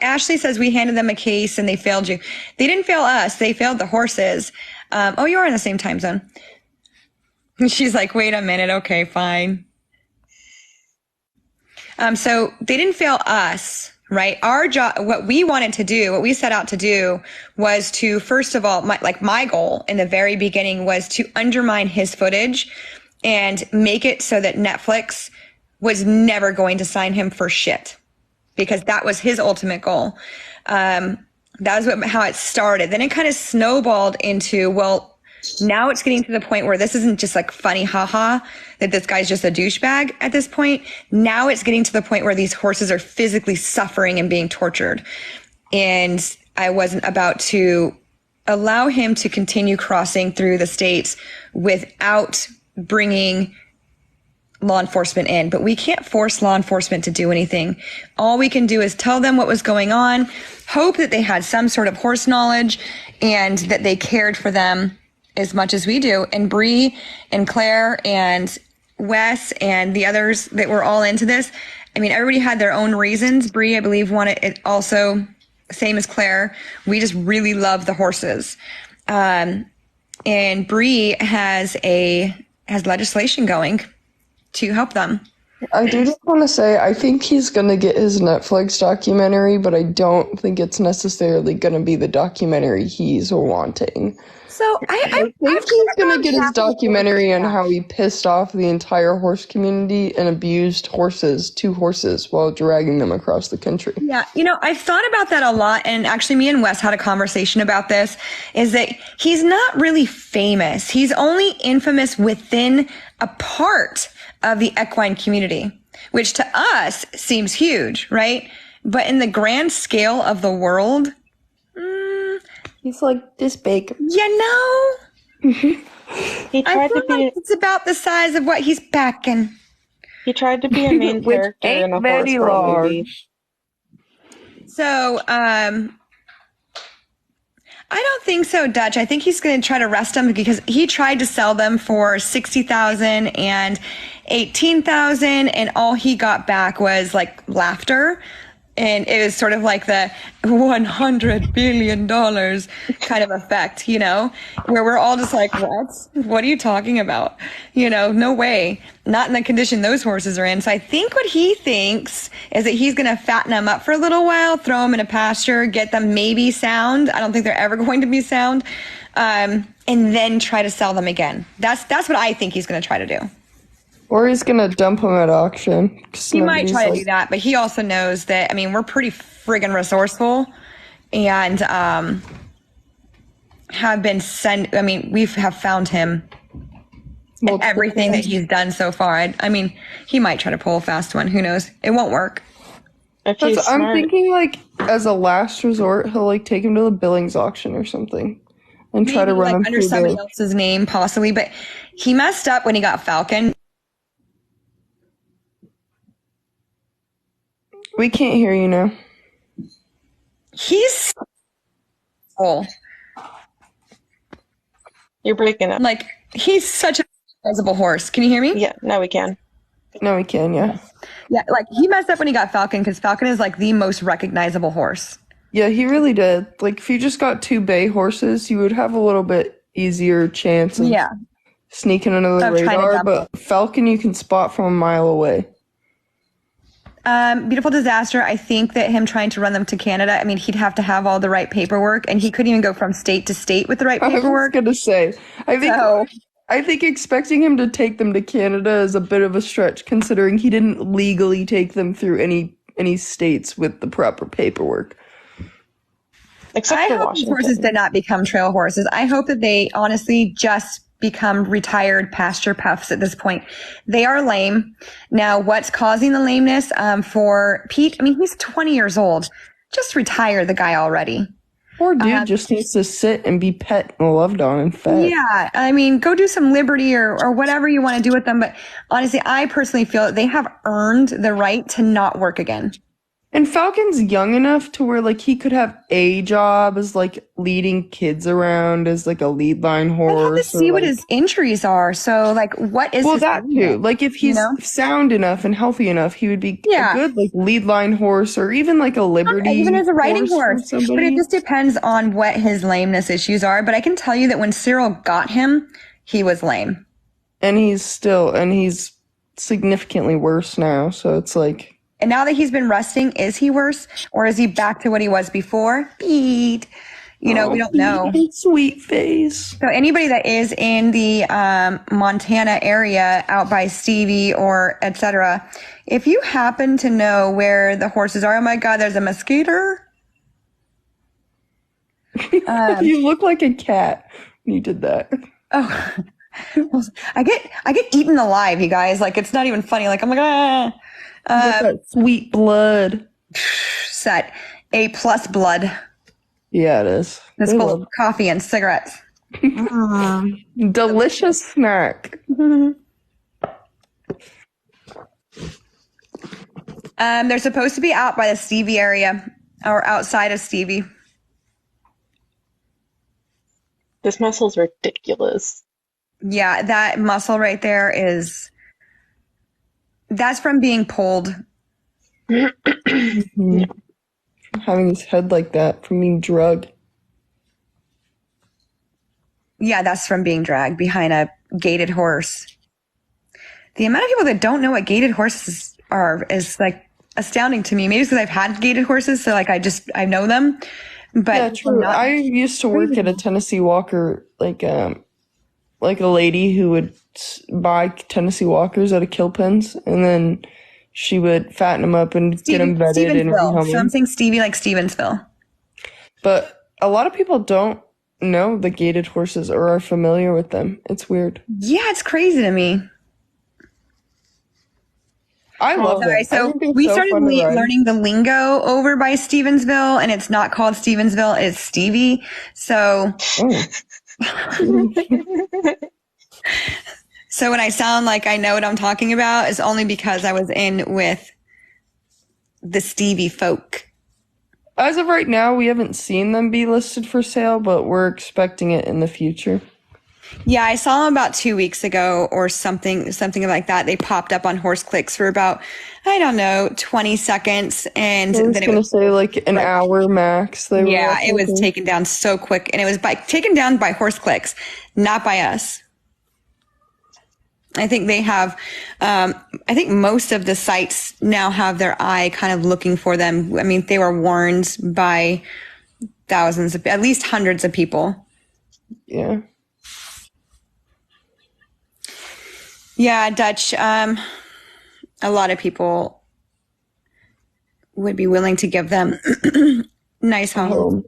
Ashley says we handed them a case and they failed you. They didn't fail us. They failed the horses. Oh, you are in the same time zone. And she's like, wait a minute. Okay, fine. So they didn't fail us, right? Our job, what we wanted to do, what we set out to do was to, first of all, my goal in the very beginning was to undermine his footage and make it so that Netflix was never going to sign him for shit, because that was his ultimate goal. That was how it started. Then it kind of snowballed into, well, now it's getting to the point where this isn't just like funny haha that this guy's just a douchebag at this point. Now it's getting to the point where these horses are physically suffering and being tortured. And I wasn't about to allow him to continue crossing through the states without bringing law enforcement in. But we can't force law enforcement to do anything. All we can do is tell them what was going on, hope that they had some sort of horse knowledge and that they cared for them as much as we do. And Bree and Claire and Wes and the others that were all into this, I mean, everybody had their own reasons. Bree, I believe, wanted it also, same as Claire. We just really love the horses. And Bree has legislation going to help them. I do just want to say, I think he's going to get his Netflix documentary, but I don't think it's necessarily going to be the documentary he's wanting. So I think he's going to get his documentary on how he pissed off the entire horse community and abused two horses while dragging them across the country. Yeah, I've thought about that a lot, and actually me and Wes had a conversation about this, is that he's not really famous. He's only infamous within a part of the equine community, which to us seems huge, right? But in the grand scale of the world, he's like this big. He tried to be. It's about the size of what he's packing. He tried to be a main character in a horse movie. So, I don't think so, Dutch. I think he's going to try to arrest them because he tried to sell them for $60,000 and $18,000, and all he got back was like laughter. And it was sort of like the $100 billion kind of effect, where we're all just like, what are you talking about? No way. Not in the condition those horses are in. So I think what he thinks is that he's going to fatten them up for a little while, throw them in a pasture, get them maybe sound. I don't think they're ever going to be sound. And then try to sell them again. That's what I think he's going to try to do. Or he's going to dump them at auction. He might try to do that, but he also knows that, we're pretty friggin' resourceful and we have found him in everything that he's done so far. He might try to pull a fast one. Who knows? It won't work. I'm thinking, like, as a last resort, he'll, like, take him to the Billings auction or something and try to run him under somebody else's name, possibly. But he messed up when he got Falcon. We can't hear you now. He's You're breaking up. Like, he's such a sizable horse. Can you hear me? Yeah, now we can. Now we can, yeah. Yeah, like, he messed up when he got Falcon because Falcon is, like, the most recognizable horse. Yeah, he really did. Like, if you just got two bay horses, you would have a little bit easier chance of sneaking under the radar. But Falcon you can spot from a mile away. Beautiful Disaster, I think that him trying to run them to Canada, he'd have to have all the right paperwork, and he couldn't even go from state to state with the right paperwork. I was going to say, I think expecting him to take them to Canada is a bit of a stretch, considering he didn't legally take them through any states with the proper paperwork. Except for Washington. I hope horses did not become trail horses. I hope that they honestly just become retired pasture puffs at this point. They are lame. Now, what's causing the lameness for Pete? He's 20 years old. Just retire the guy already. Poor dude just needs to sit and be pet and loved on and fed. Yeah, go do some liberty or whatever you want to do with them. But honestly, I personally feel that they have earned the right to not work again. And Falcon's young enough to where like he could have a job as like leading kids around as like a lead line I have to horse. see or, what like, his injuries are. So, like, what is well, his that too. limit? Like if he's sound enough and healthy enough, he would be a good like lead line horse or even like a Liberty even as a riding horse. from somebody. But it just depends on what his lameness issues are. But I can tell you that when Cyril got him, he was lame. And he's significantly worse now. So it's like. And now that he's been resting, is he worse or is he back to what he was before? Pete. We don't know. Sweet face. So anybody that is in the Montana area out by Stevie or etc., if you happen to know where the horses are, oh my God, there's a mosquito. You look like a cat when you did that. Oh, I get eaten alive, you guys. Like, it's not even funny. Like, I'm like, that sweet blood. Set A+ blood. Yeah, it is. It's full of coffee and cigarettes. Delicious snack. They're supposed to be out by the Stevie area or outside of Stevie. This muscle's ridiculous. Yeah, that muscle right there that's from being pulled. Mm-hmm. Having his head like that from being drugged. Yeah, that's from being dragged behind a gaited horse. The amount of people that don't know what gaited horses are is like astounding to me. Maybe it's because I've had gaited horses, so like I know them. But yeah, true. I used to work at a Tennessee Walker, like a lady who would buy Tennessee Walkers at a kill pens, and then she would fatten them up and get them vetted and rehome. So I'm saying Stevie like Stevensville. But a lot of people don't know the gaited horses or are familiar with them. It's weird. Yeah, it's crazy to me. I love it. So we started learning the lingo over by Stevensville, and it's not called Stevensville, it's Stevie. So, so when I sound like I know what I'm talking about, it's only because I was in with the Stevie folk. As of right now, we haven't seen them be listed for sale, but we're expecting it in the future. Yeah, I saw them about 2 weeks ago or something like that. They popped up on Horse Clicks for about, 20 seconds. And I was then going to say like an hour max. It was taken down so quick. And it was taken down by Horse Clicks, not by us. I think they have, I think most of the sites now have their eye kind of looking for them. I mean, they were warned by thousands at least hundreds of people. Yeah. Yeah, Dutch, a lot of people would be willing to give them nice homes.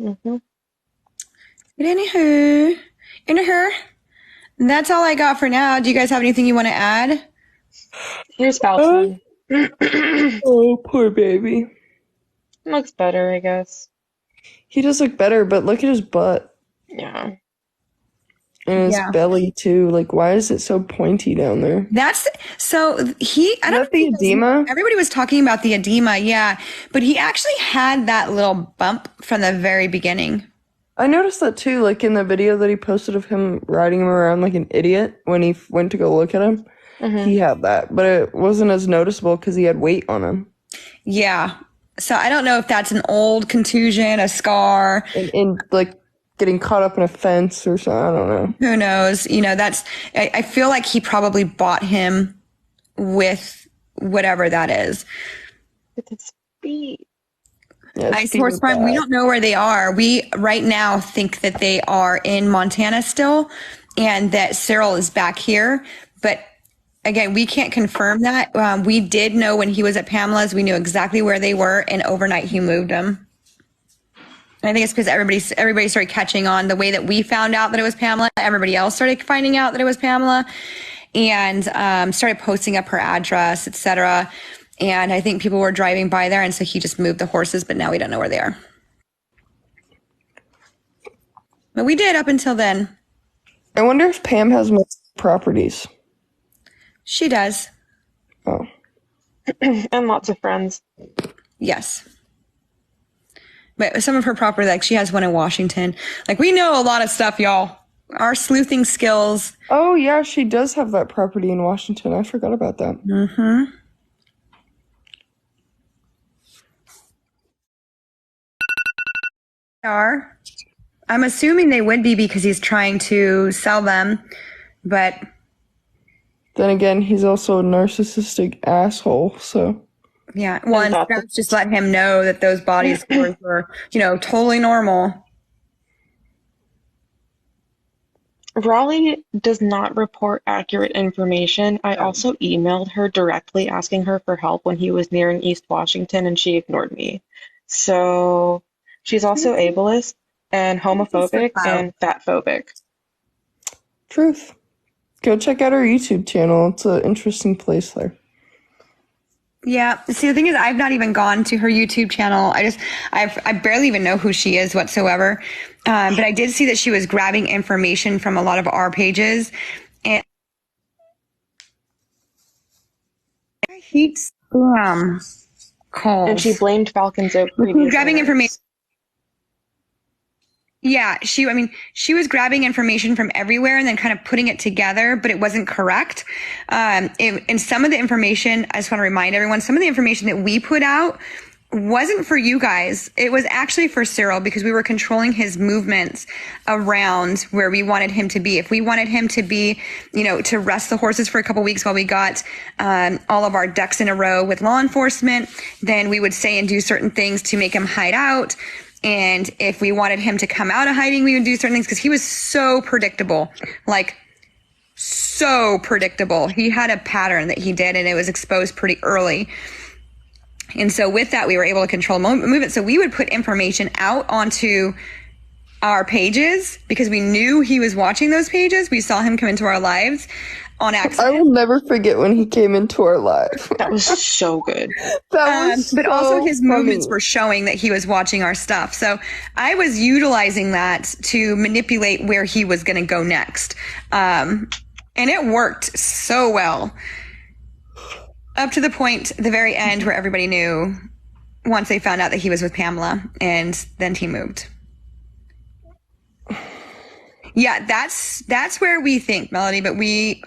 Mm-hmm. But anywho, that's all I got for now. Do you guys have anything you want to add? Here's Falcon. Oh, poor baby. Looks better, I guess. He does look better, but look at his butt. Yeah. And his belly too. Like, why is it so pointy down there? That's so he. I don't know the edema. Everybody was talking about the edema, yeah, but he actually had that little bump from the very beginning. I noticed that too. Like in the video that he posted of him riding him around like an idiot when he went to go look at him, he had that, but it wasn't as noticeable because he had weight on him. Yeah. So I don't know if that's an old contusion, a scar, and like. Getting caught up in a fence or something. I don't know. Who knows? I feel like he probably bought him with whatever that is. With his feet. Yeah, Ice Horse Farm, we don't know where they are. We right now think that they are in Montana still and that Cyril is back here. But again, we can't confirm that. We did know when he was at Pamela's, we knew exactly where they were, and overnight he moved them. I think it's because everybody started catching on the way that we found out that it was Pamela. Everybody else started finding out that it was Pamela and started posting up her address, etc. And I think people were driving by there, and so he just moved the horses, but now we don't know where they are. But we did up until then. I wonder if Pam has more properties. She does. Oh. And lots of friends. Yes. But some of her property, like she has one in Washington. Like we know a lot of stuff, y'all. Our sleuthing skills. Oh, yeah, she does have that property in Washington. I forgot about that. Mm-hmm. Are. I'm assuming they would be because he's trying to sell them, but Then again, he's also a narcissistic asshole, so. yeah. Well, and Scraps just let him know that those body scores were, totally normal. Raleigh does not report accurate information. I also emailed her directly asking her for help when he was nearing East Washington, and she ignored me. So she's also ableist and homophobic and fatphobic. Truth. Go check out her YouTube channel. It's an interesting place there. Yeah. See, the thing is, I've not even gone to her YouTube channel. I barely even know who she is whatsoever. But I did see that she was grabbing information from a lot of our pages. And I hate calls. And she blamed Falcon's Oak previously. Grabbing information. Yeah, she was grabbing information from everywhere and then kind of putting it together, but it wasn't correct. And some of the information, I just want to remind everyone, some of the information that we put out wasn't for you guys. It was actually for Cyril because we were controlling his movements around where we wanted him to be. If we wanted him to be, to rest the horses for a couple weeks while we got all of our ducks in a row with law enforcement, then we would say and do certain things to make him hide out. And if we wanted him to come out of hiding, we would do certain things because he was so predictable, like so predictable. He had a pattern that he did and it was exposed pretty early. And so with that, we were able to control movement. So we would put information out onto our pages because we knew he was watching those pages. We saw him come into our lives on accident. I will never forget when he came into our live. That was so good. That was but so also his funny. movements were showing that he was watching our stuff. So I was utilizing that to manipulate where he was going to go next. And it worked so well. Up to the point, the very end, where everybody knew once they found out that he was with Pamela, and then he moved. Yeah, that's where we think, Melody, but we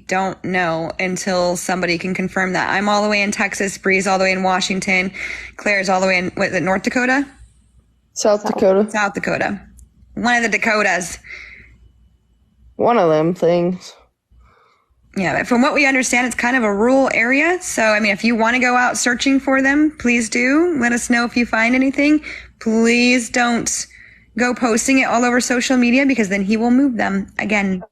don't know until somebody can confirm that. I'm all the way in Texas, Bree's all the way in Washington, Claire's all the way in, what is it, North Dakota? South Dakota. South Dakota. One of the Dakotas. One of them things. Yeah, but from what we understand, it's kind of a rural area. So, if you want to go out searching for them, please do. Let us know if you find anything. Please don't go posting it all over social media because then he will move them again.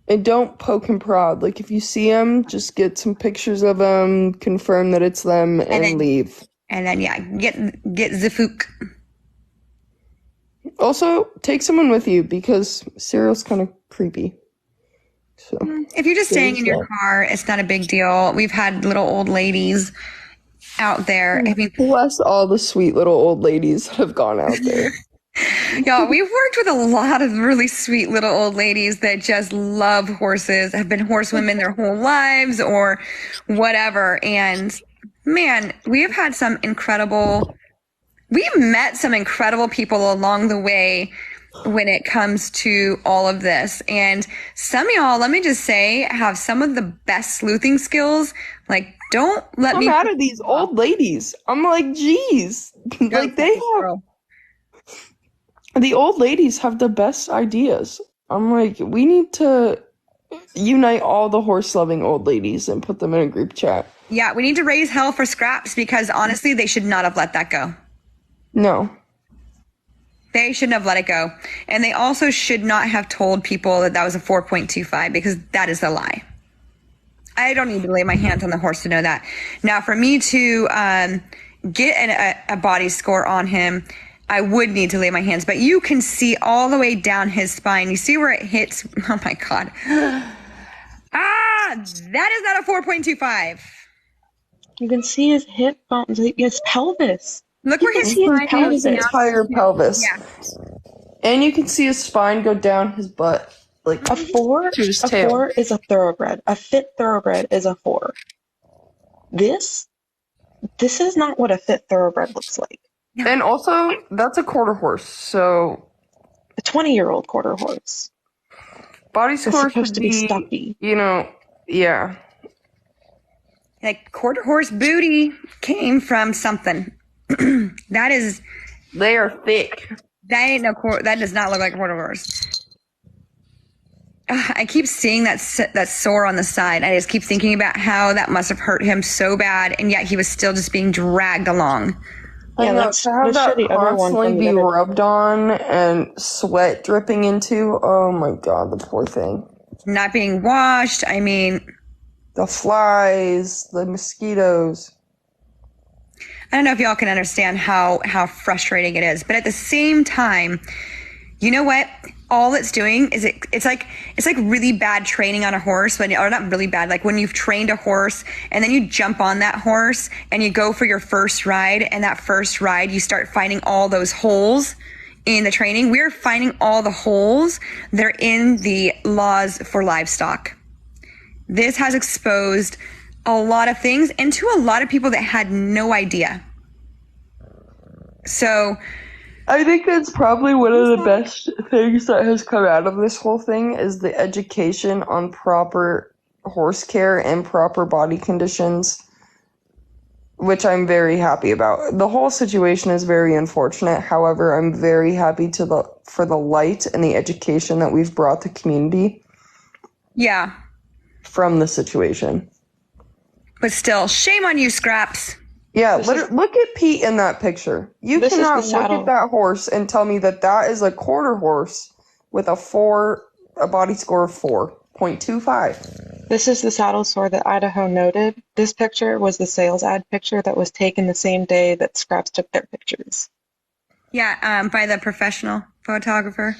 And don't poke and prod. Like, if you see them, just get some pictures of them, confirm that it's them, and then leave. And then, get the fook. Also, take someone with you because Cyril's kind of creepy. So, if you're just staying in your car, it's not a big deal. We've had little old ladies out there. Bless all the sweet little old ladies that have gone out there. Y'all, we've worked with a lot of really sweet little old ladies that just love horses, have been horsewomen their whole lives or whatever. And man, we met some incredible people along the way when it comes to all of this. And some of y'all, let me just say, have some of the best sleuthing skills. Like, don't let me out of these old ladies. I'm like, geez. Like, they have... The old ladies have the best ideas. I'm like, we need to unite all the horse-loving old ladies and put them in a group chat. Yeah, we need to raise hell for Scraps because honestly, they should not have let that go. No. They shouldn't have let it go. And they also should not have told people that was a 4.25 because that is a lie. I don't need to lay my hands on the horse to know that. Now, for me to get a body score on him, I would need to lay my hands. But you can see all the way down his spine. You see where it hits? Oh, my God. That is not a 4.25. You can see his hip bones, his pelvis. Look where his entire pelvis. Yeah. And you can see his spine go down his butt. Like a 4 is a thoroughbred. A fit thoroughbred is a 4. this is not what a fit thoroughbred looks like. And also, that's a quarter horse, so A 20-year-old quarter horse. body It's score supposed should to be be, stuffy. yeah. Like quarter horse booty came from something. That is, They are thick. that does not look like a quarter horse. I keep seeing that sore on the side. I just keep thinking about how that must have hurt him so bad, and yet he was still just being dragged along. I Yeah, know, let's to have show that the other one constantly from the be image. rubbed on and sweat dripping into, oh my god, the poor thing. Not being washed. I mean, The flies, the mosquitoes. I don't know if y'all can understand how frustrating it is, but at the same time, you know what? All it's doing is it's like really bad training on a horse, or not really bad, like when you've trained a horse and then you jump on that horse and you go for your first ride, and that first ride you start finding all those holes in the training. We're finding all the holes that are in the laws for livestock. This has exposed a lot of things, and to a lot of people that had no idea. So I think that's probably one of the best things that has come out of this whole thing is the education on proper horse care and proper body conditions, which I'm very happy about. The whole situation is very unfortunate. However, I'm very happy for the light and the education that we've brought the community. Yeah. From the situation. But still, shame on you, Scraps. Yeah, look at Pete in that picture. You cannot look at that horse and tell me that is a quarter horse with a body score of 4.25. This is the saddle sore that Idaho noted. This picture was the sales ad picture that was taken the same day that Scraps took their pictures. Yeah, by the professional photographer.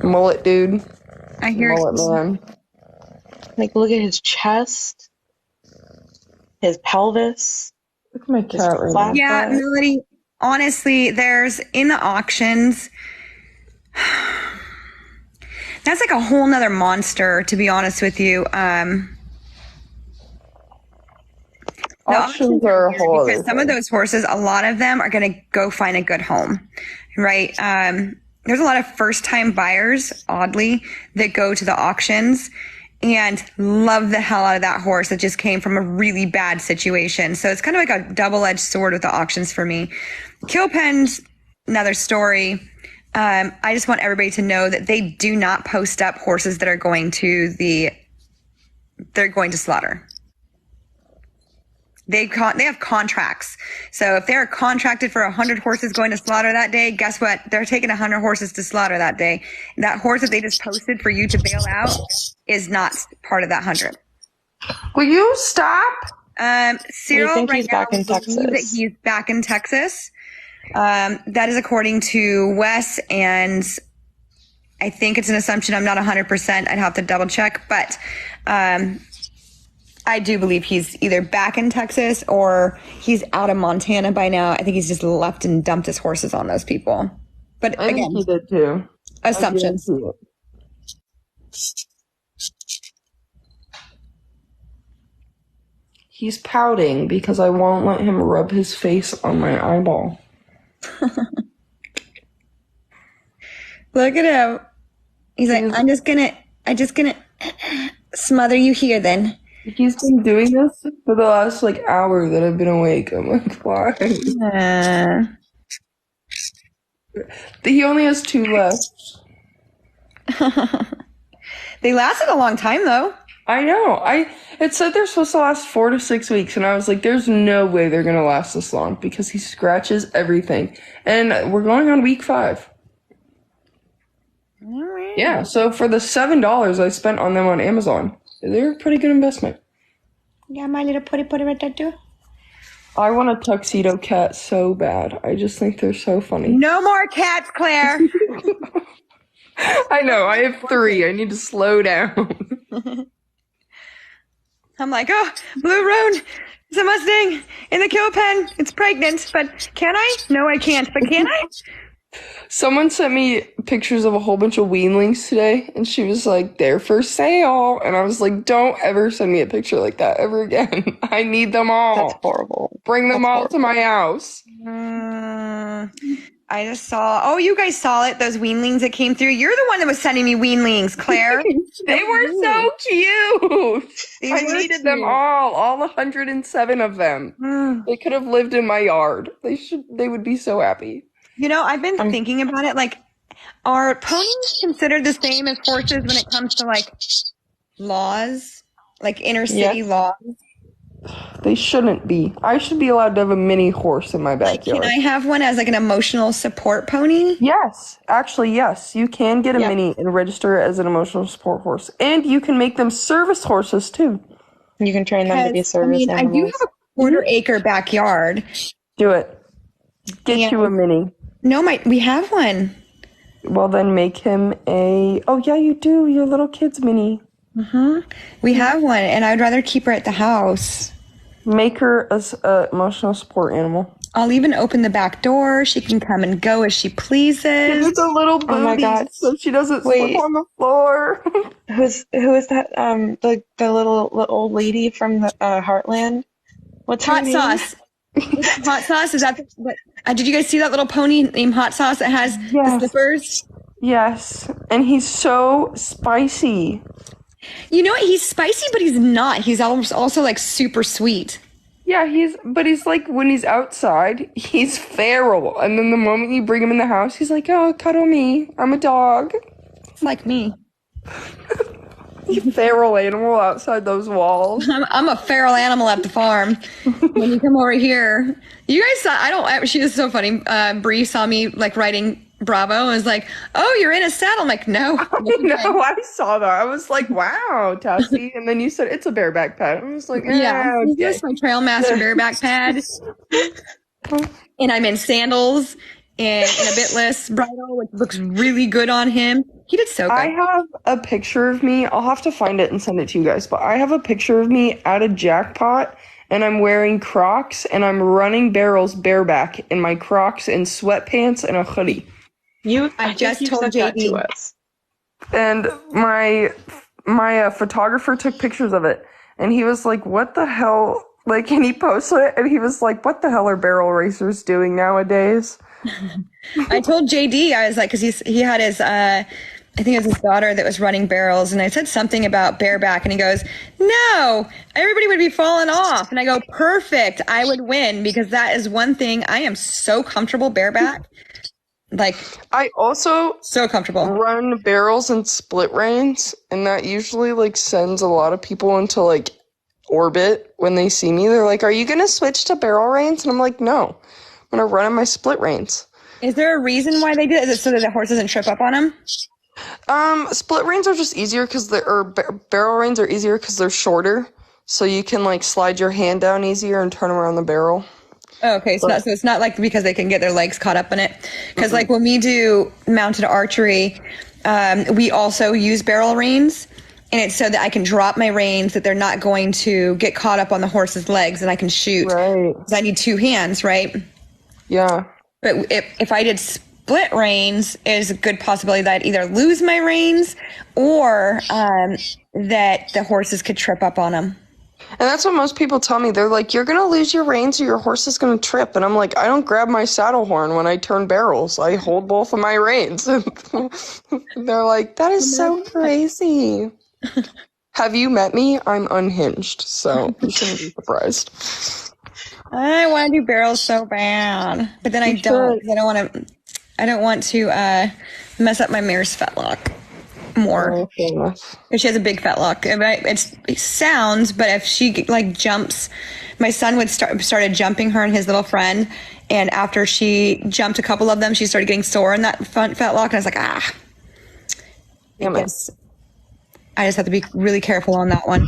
Mullet dude. I hear Mullet man. Like, look at his chest, his pelvis. Look at my cat right now. Yeah, Melody, honestly, there's in the auctions, that's like a whole nother monster, to be honest with you. Auctions are a whole other because some of those horses, a lot of them are going to go find a good home, right? There's a lot of first-time buyers, oddly, that go to the auctions and love the hell out of that horse that just came from a really bad situation. So it's kind of like a double-edged sword with the auctions for me. Kill pens, another story. I just want everybody to know that they do not post up horses that are going to slaughter. They have contracts. So if they're contracted for 100 horses going to slaughter that day, guess what? They're taking 100 horses to slaughter that day. That horse that they just posted for you to bail out is not part of that 100. Will you stop? Cyril right he's now, back in we believe Texas. that he's back in Texas. That is according to Wes, and I think it's an assumption. I'm not 100%. I'd have to double check, but I do believe he's either back in Texas or he's out of Montana by now. I think he's just left and dumped his horses on those people. But I again, think he did too. assumptions. He's pouting because I won't let him rub his face on my eyeball. Look at him. He's like, I'm just gonna smother you here then. He's been doing this for the last hour that I've been awake. I'm like, why? He only has 2 left. They lasted a long time though. I know. It said they're supposed to last 4 to 6 weeks, and I was like, there's no way they're gonna last this long because he scratches everything. And we're going on week 5. All right. Yeah, so for the $7 I spent on them on Amazon, they're a pretty good investment. Yeah, my little putty right there too. I want a tuxedo cat so bad. I just think they're so funny. No more cats, Claire. I know, I have 3. I need to slow down. I'm like, oh, Blue Roan, it's a Mustang in the kill pen. It's pregnant, but can I? No, I can't, but can I? Someone sent me pictures of a whole bunch of weanlings today, and she was like, they're for sale. And I was like, don't ever send me a picture like that ever again. I need them That's all. horrible. Bring them That's all to my horrible. house. I just saw. Oh, you guys saw it. Those weanlings that came through. You're the one that was sending me weanlings, Claire. They were so cute. I were needed them cute. all 107 of them. They could have lived in my yard. They would be so happy. You know, I've been thinking about it. Like, are ponies considered the same as horses when it comes to like laws, like inner city Yes. laws? They shouldn't be. I should be allowed to have a mini horse in my Like, backyard. can I have one as like an emotional support pony? Yes, actually, yes. You can get a Yep. mini and register it as an emotional support horse. And you can make them service horses too. You can train them to be Because, service I do animals. have a quarter-acre backyard. Do it. Get And- you a mini. No, we have one. Well, then make him a... Oh, yeah, you do. Your little kid's mini. We have one, and I'd rather keep her at the house. Make her a emotional support animal. I'll even open the back door. She can come and go as she pleases. It's a little booty, Oh my God. so she doesn't Wait. slip on the floor. Who is that? The little old lady from the Heartland. What's her Hot name? sauce. Hot sauce? Is that what? Did you guys see that little pony named Hot Sauce that has the Yes. slippers? Yes, and he's so spicy. You know what? He's spicy, but he's not. He's also like super sweet. Yeah, he's like, when he's outside, he's feral. And then the moment you bring him in the house, he's like, oh, cuddle me. I'm a dog. It's like me. Feral animal outside those walls. I'm a feral animal at the farm. When you come over here, you guys saw, she was so funny. Bree saw me like writing Bravo and was like, oh, you're in a saddle. I'm like, no. No, I saw that. I was like, wow, Tassie. And then you said it's a bareback pad. I was like, Yeah. okay. This is my Trail Master bareback pad. And I'm in sandals and in a bitless bridle, which looks really good on him. He did so good. I have a picture of me. I'll have to find it and send it to you guys. But I have a picture of me at a jackpot, and I'm wearing Crocs, and I'm running barrels bareback in my Crocs and sweatpants and a hoodie. I just you told sent that JD. to us. And my photographer took pictures of it, and he was like, what the hell? Like, and he posted it, and he was like, what the hell are barrel racers doing nowadays? I told JD, I was like, because he had his, I think it was his daughter that was running barrels, and I said something about bareback, and he goes, no, everybody would be falling off. And I go, perfect, I would win, because that is one thing, I am so comfortable bareback. Like, I also so comfortable. run barrels and split reins, and that usually like sends a lot of people into like orbit when they see me. They're like, are you gonna switch to barrel reins? And I'm like, no, I'm gonna run in my split reins. Is there a reason why they did it? Is it so that the horse doesn't trip up on them? Split reins are just easier because barrel reins are easier because they're shorter, so you can like slide your hand down easier and turn around the barrel. Oh, okay, so it's not like because they can get their legs caught up in it. Because like when we do mounted archery, we also use barrel reins, and it's so that I can drop my reins, that they're not going to get caught up on the horse's legs, and I can shoot. Right. 'Cause I need two hands, right? Yeah. But if I did split reins, there's a good possibility that I'd either lose my reins or that the horses could trip up on them. And that's what most people tell me. They're like, you're going to lose your reins or your horse is going to trip. And I'm like, I don't grab my saddle horn when I turn barrels. I hold both of my reins. They're like, that is so crazy. Have you met me? I'm unhinged, so you shouldn't be surprised. I want to do barrels so bad, but then I don't. 'Cause I don't want to mess up my mare's fetlock more. Oh, fair enough. If she has a big fetlock, it sounds, but if she like jumps, my son started jumping her and his little friend, and after she jumped a couple of them, she started getting sore in that front fetlock, and I was like, Damn it. I just have to be really careful on that one.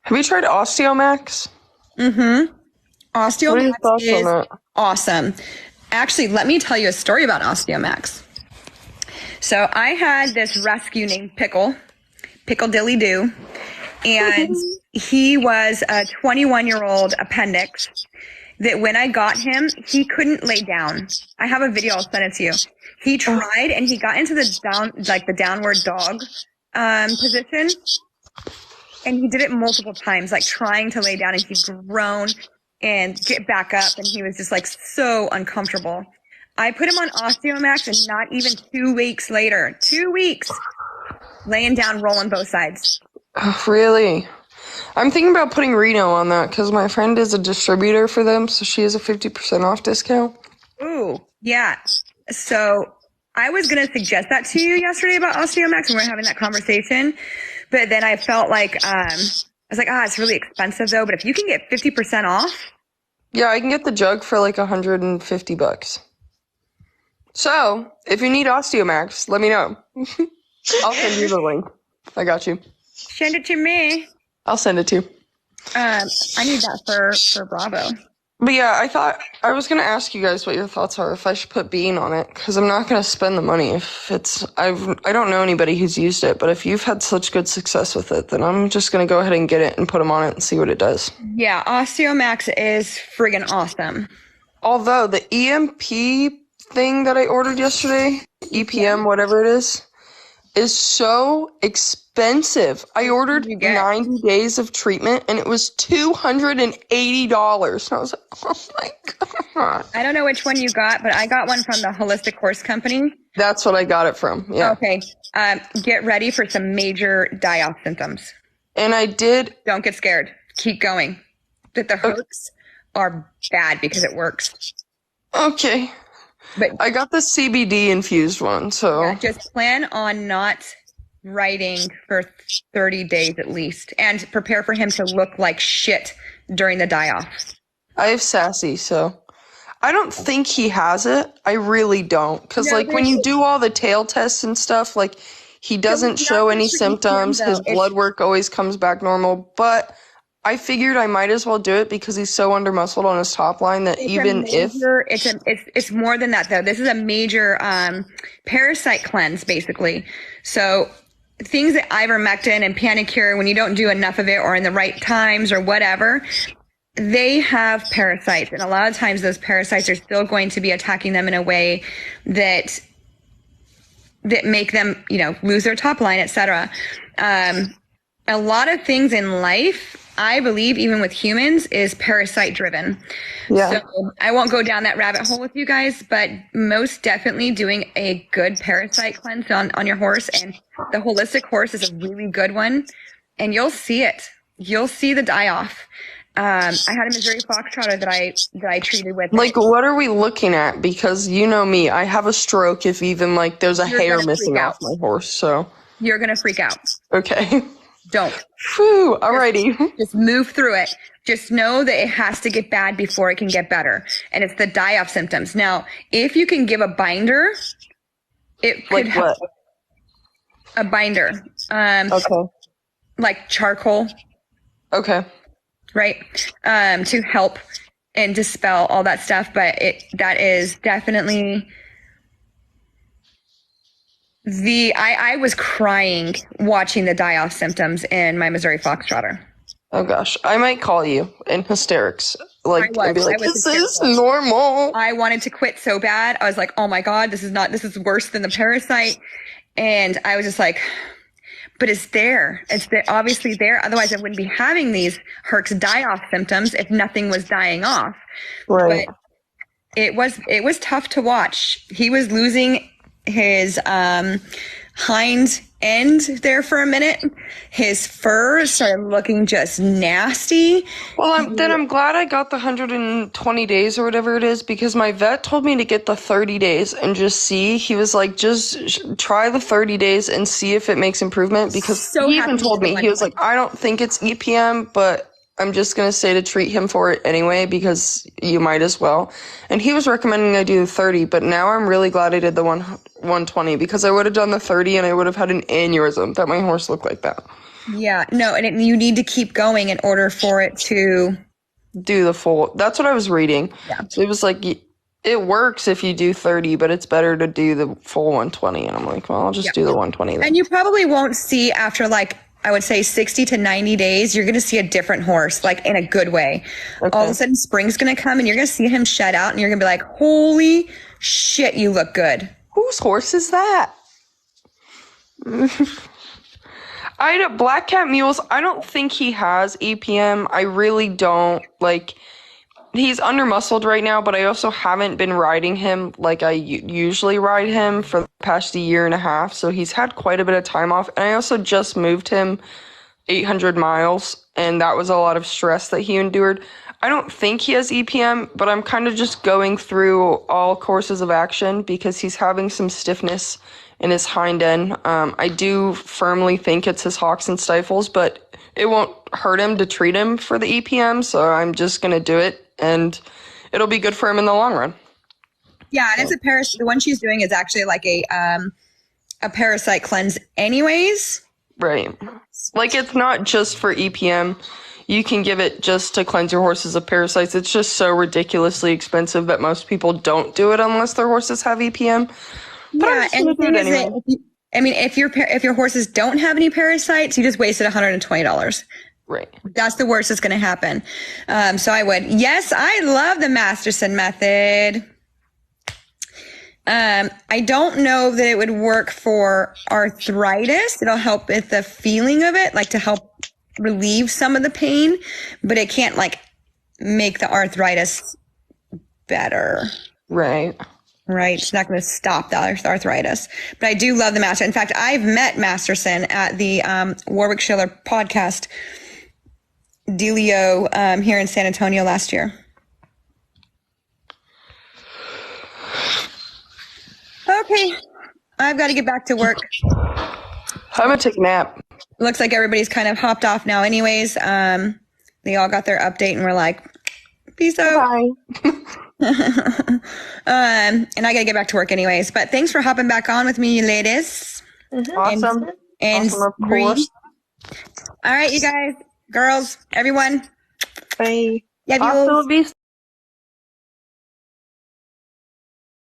Have you tried Osteomax? Mm-hmm. What are your Osteomax thoughts is on that? awesome. Actually, let me tell you a story about Osteomax. So I had this rescue named Pickle Dilly Doo, and he was a 21-year-old appendix, that when I got him, he couldn't lay down. I have a video. I'll send it to you. He tried and he got into the downward dog position, and he did it multiple times, like trying to lay down, and he'd groan and get back up, and he was just like so uncomfortable. I put him on Osteomax, and not even 2 weeks later, 2 weeks, laying down, rolling both sides. Oh, really? I'm thinking about putting Reno on that because my friend is a distributor for them, so she has a 50% off discount. Ooh, yeah. So I was going to suggest that to you yesterday about Osteomax, and we were having that conversation. But then I felt like, I was like, it's really expensive though. But if you can get 50% off. Yeah, I can get the jug for like $150. So if you need Osteomax, let me know. I'll send you the link. I got you. Send it to me. I'll send it to you. I need that for Bravo. But yeah, I thought I was going to ask you guys what your thoughts are if I should put Bean on it, because I'm not going to spend the money if it's, I don't know anybody who's used it, but if you've had such good success with it, then I'm just going to go ahead and get it and put him on it and see what it does. Yeah, Osteomax is friggin' awesome. Although the EMP thing that I ordered yesterday, EPM, whatever it is so expensive. I ordered 90 days of treatment and it was $280. And I was like, oh my God. I don't know which one you got, but I got one from the Holistic Horse Company. That's what I got it from. Yeah. Okay. Get ready for some major die-off symptoms. And I did. Don't get scared. Keep going. That the hooks are bad because it works. Okay. But I got the CBD infused one, so. Yeah, just plan on not writing for 30 days at least, and prepare for him to look like shit during the die-off. I have Sassy, so I don't think he has it. I really don't. Because, when you do all the tail tests and stuff, he doesn't show any symptoms. His blood work always comes back normal. But I figured I might as well do it because he's so under-muscled on his top line that it's more than that, though. This is a major parasite cleanse, basically. So things that ivermectin and Panacur, when you don't do enough of it or in the right times or whatever, they have parasites. And a lot of times those parasites are still going to be attacking them in a way that make them, lose their top line, etc. A lot of things in life, I believe, even with humans, is parasite driven. Yeah. So I won't go down that rabbit hole with you guys, but most definitely doing a good parasite cleanse on your horse. And the Holistic Horse is a really good one. And you'll see it. You'll see the die-off. I had a Missouri Foxtrotter that I treated with. What are we looking at? Because you know me, I have a stroke if even there's a hair missing off my horse. So you're gonna freak out. Okay. Don't. Whew, alrighty. Just move through it. Just know that it has to get bad before it can get better. And it's the die-off symptoms. Now, if you can give a binder, it could help. What? A binder. Okay. Like charcoal. Okay. Right? To help and dispel all that stuff. But that is definitely I was crying watching the die-off symptoms in my Missouri Foxtrotter. Oh gosh, I might call you in hysterics, and be like, "This is normal." I wanted to quit so bad. I was like, "Oh my God, this is worse than the parasite," and I was just like, "But it's there. It's obviously there. Otherwise, I wouldn't be having these Herx die-off symptoms if nothing was dying off." Right. But it was tough to watch. He was losing his hind end there for a minute. His fur started looking just nasty. Well, I'm glad I got the 120 days or whatever it is, because my vet told me to get the 30 days and just see. He was like, just try the 30 days and see if it makes improvement, because he even told me, he was like, I don't think it's EPM, but I'm just going to say to treat him for it anyway, because you might as well. And he was recommending I do the 30, but now I'm really glad I did the 120, because I would have done the 30 and I would have had an aneurysm that my horse looked like that. Yeah, no, and you need to keep going in order for it to do the full. That's what I was reading. Yeah. So it was like, it works if you do 30, but it's better to do the full 120. And I'm like, well, I'll just do the 120 then. And you probably won't see after I would say 60 to 90 days, you're going to see a different horse, like in a good way. Okay. All of a sudden spring's going to come and you're going to see him shed out and you're going to be like, holy shit, you look good. Whose horse is that? Black Cat Mules, I don't think he has EPM. I really don't. Like, he's under-muscled right now, but I also haven't been riding him like I usually ride him for the past year and a half, so he's had quite a bit of time off. And I also just moved him 800 miles, and that was a lot of stress that he endured. I don't think he has EPM, but I'm kind of just going through all courses of action because he's having some stiffness in his hind end. I do firmly think it's his hocks and stifles, but it won't hurt him to treat him for the EPM, so I'm just going to do it, and it'll be good for him in the long run. Yeah, and it's a parasite. The one she's doing is actually like a parasite cleanse anyways. Right. Like, it's not just for EPM. You can give it just to cleanse your horses of parasites. It's just so ridiculously expensive that most people don't do it unless their horses have EPM. But Yeah, and the thing is that if your horses don't have any parasites, you just wasted $120. Right. That's the worst that's going to happen. So I would. Yes, I love the Masterson method. I don't know that it would work for arthritis. It'll help with the feeling of it, like to help relieve some of the pain, but it can't like make the arthritis better. Right. Right. It's not going to stop the arthritis. But I do love the Master. In fact, I've met Masterson at the Warwick Schiller podcast dealio here in San Antonio last year. Okay. I've got to get back to work. I'm going to take a nap. Looks like everybody's kind of hopped off now anyways. They all got their update and we're like, peace out. Bye. And I gotta get back to work anyways. But thanks for hopping back on with me, you ladies. Awesome. And awesome, of course. All right, you guys, girls, everyone. Bye. Love you. Hasta la vista.